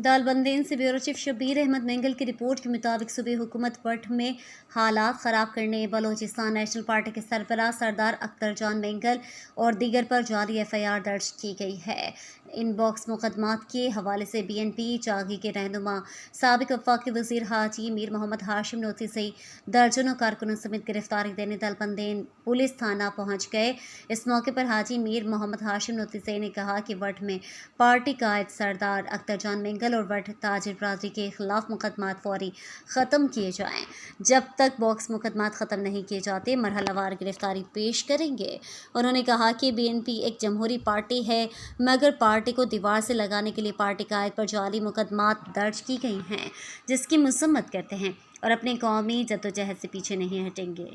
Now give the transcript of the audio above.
दालबंदीन से bureau chief Shabbir Ahmad Mengal की report के मुताबिक सूबे हुकूमत वट में हालात ख़राब करने बलोचिस्तान नेशनल पार्टी के सरबराह सरदार अख्तर जान मेंगल और दीगर पर जाली FIR दर्ज की गई है। इन बॉक्स मुकदमात के हवाले से BNP चाग़ी के रहनुमा साबिक वफाकी वज़ीर हाजी मीर मोहम्मद हाशिम नोती से दर्जनों कारकुनों समेत गिरफ्तारी देने दालबंदीन पुलिस थाना पहुंच गए। इस मौके पर हाजी मीर मोहम्मद हाशिम नोती से ने कहा कि वट में पार्टी कायद सरदार अख्तर जान मेंगल और वट ताजिर बरादरी के खिलाफ मुकदमात फौरी ख़त्म किए जाएँ। जब तक बॉक्स मुकदमात ख़त्म नहीं किए जाते मरहलावार गिरफ्तारी पेश करेंगे। उन्होंने कहा कि BNP एक जमहूरी पार्टी है, मगर पार्टी को दीवार से लगाने के लिए पार्टी कायद पर जाली मुकदमात दर्ज की गई हैं, जिसकी मसम्मत करते हैं और अपने कौमी जद्दोजहद से पीछे नहीं हटेंगे।